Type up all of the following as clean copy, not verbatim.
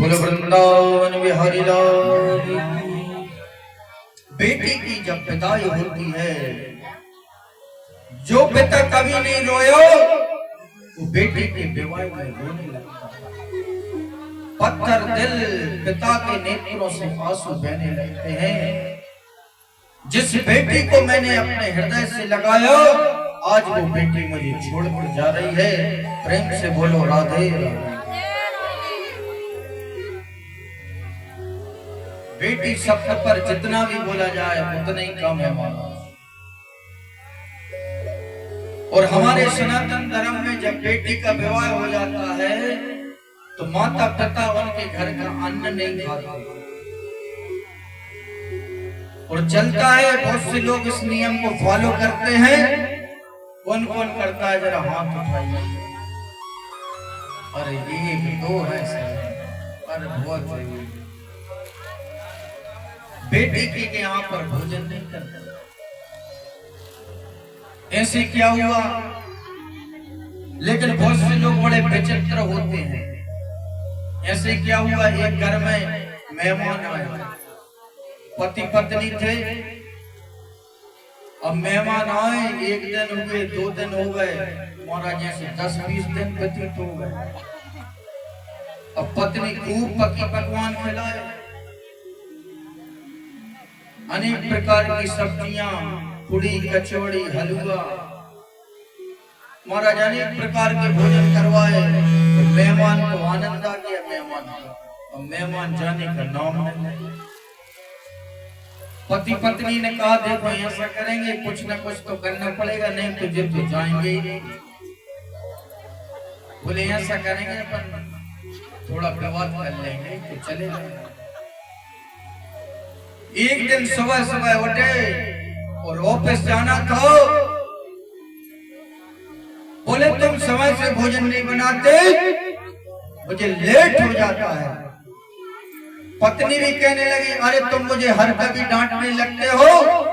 बोलो वृंदावन बिहारी लाल की। बेटी की जब पिदाई होती है, जो पिता कभी नहीं रोयो वो बेटी के विवाह में रोने लगता है। पत्थर दिल पिता के नेत्रों से आंसू बहने लगते हैं। जिस बेटी को मैंने अपने हृदय से लगाया, आज वो बेटी मुझे छोड़कर जा रही है। प्रेम से बोलो राधे राधे। बेटी शब्द पर जितना भी बोला जाए उतना ही कम है मानो। और हमारे सनातन धर्म में जब बेटी का विवाह हो जाता है तो माता पिता उनके घर का अन्न नहीं खाते। और चलता है, बहुत से लोग इस नियम को फॉलो करते हैं। कौन कौन करता है जरा हाथ उठाइए। अरे एक दो है सर, पर बहुत बेटी के यहाँ पर भोजन नहीं करते। ऐसे क्या हुआ? लेकिन बहुत से लोग बड़े विचित्र होते हैं। ऐसे क्या हुआ? एक घर में मेहमान आए, पति पत्नी थे। अब मेहमान आए, एक दिन हो गए, 2 दिन हो गए, महाराज जैसे 10-20 दिन व्यतीत हो गए। अब पत्नी खूब पकी पकवान खिलाए, अनेक प्रकार की सब्जियां, पूड़ी, कचौड़ी, हलवा, महाराज अनेक प्रकार के भोजन करवाए। तो मेहमान को आनंद आ गया। मेहमान का अब मेहमान जाने का नाम नहीं। पति पत्नी ने कहा देखो ऐसा करेंगे, कुछ ना कुछ तो करना पड़ेगा, नहीं तो जिद तो जाएंगे ही नहीं। बोले ऐसा करेंगे अपन थोड़ा विवाद कर लेंगे तो चले जाएंगे। एक दिन सुबह सुबह उठे और ऑफिस जाना था। बोले तुम समय से भोजन नहीं बनाते, मुझे लेट हो जाता है। पत्नी भी कहने लगी अरे तुम मुझे हर कभी डांटने लगते हो,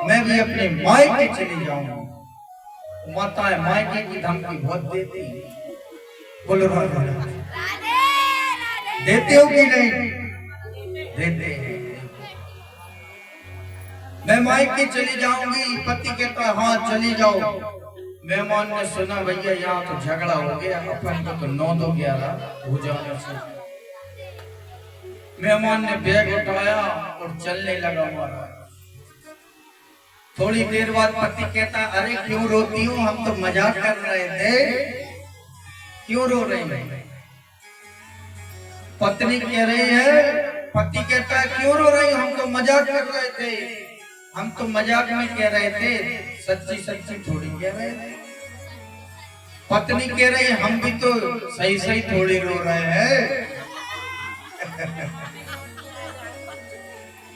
मैं भी अपने मायके चली जाऊंगी। माताएं मायके की धमकी बहुत देती। बोलो राधे देते हो कि नहीं? देते हैं। मैं मायके चली जाऊंगी। पति कहता हाँ चली जाओ। मेहमान ने सुना भैया यहाँ तो झगड़ा हो गया, अपन को तो 9-11 हो जाने से। मेहमान ने बैग उठाया और चलने लगा। महाराज थोड़ी देर बाद पति कहता अरे क्यों रोती हूँ, हम तो मजाक कर रहे थे, क्यों रो रही है? पत्नी कह रही है, पति कहता है क्यों रो रही, हम तो मजाक कर रहे थे, हम तो मजाक में कह रहे थे, सच्ची सच्ची थोड़ी कह रहे थे। पत्नी कह रही है हम भी तो सही सही थोड़ी रो रहे हैं।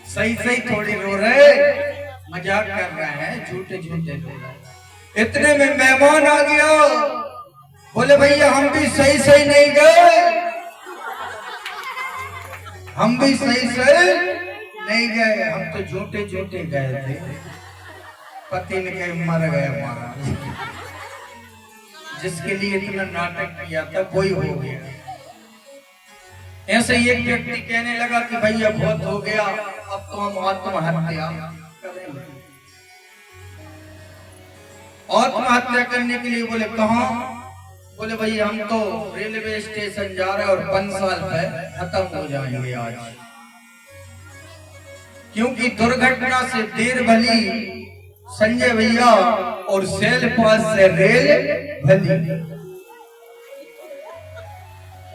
सही सही थोड़ी रो रहे, मजाक कर रहे हैं, झूठे झूठे रो रहे। इतने में मेहमान आ गया। बोले भैया हम भी सही सही नहीं गए, हम भी सही सही नहीं गए, हम तो झूठे झूठे गए थे। पति ने कहा मर गया महाराज, जिसके लिए इतना नाटक किया था कोई हो गया। ऐसे ही एक व्यक्ति कहने लगा कि भैया बहुत हो गया, अब तो हम आत्महत्या करेंगे। आत्महत्या करने के लिए बोले कहां? बोले भैया हम तो रेलवे स्टेशन जा रहे हैं और 5 साल पे खत्म हो जाएंगे आज, क्योंकि दुर्घटना से देर भली संजय भैया और सेल पास से रेल भली।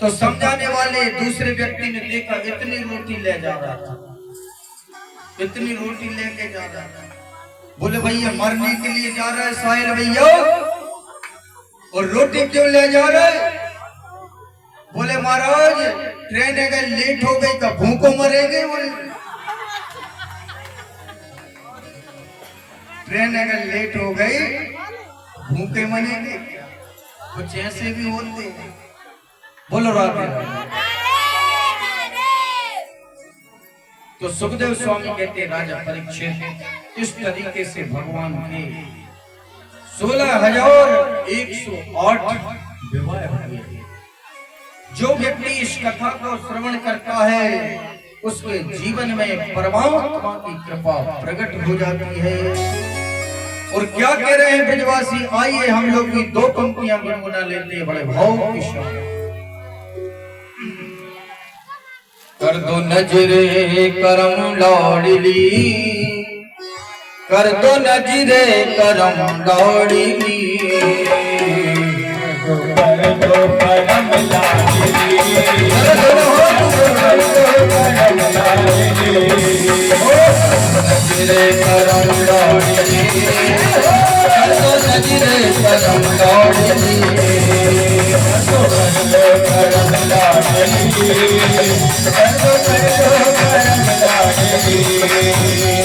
तो समझाने वाले दूसरे व्यक्ति ने देखा इतनी रोटी ले जा रहा था, इतनी रोटी लेके जा रहा था। बोले भैया मरने के लिए जा रहा है साहिल भैया, और रोटी क्यों ले जा रहे? बोले महाराज ट्रेन अगर लेट हो गई तो भूखों मरेंगे। बोले ट्रेन अगर लेट हो गई भूखे मरेंगे, कुछ ऐसे भी होते हैं। बोलो राधे राधे। तो सुखदेव स्वामी कहते राजा परीक्षित इस तरीके से भगवान के 16,108 विवाह हुए। जो व्यक्ति इस कथा को श्रवण करता है उसके जीवन में परमात्मा की कृपा प्रकट हो जाती है। और क्या कह रहे हैं ब्रजवासी, आइए हम लोग भी दो पंक्तियां गुनगुना लेते हैं बड़े भाव के साथ। कर दो नजरे करम लाडली, कर दो नजरे करम लाडली, कर दो करम लाडली, कर दो करम लाडली, नजरे करम लाडली, कर दो नजरे करम लाडली, कर दो करम लाडली, कर दो करम लाडली।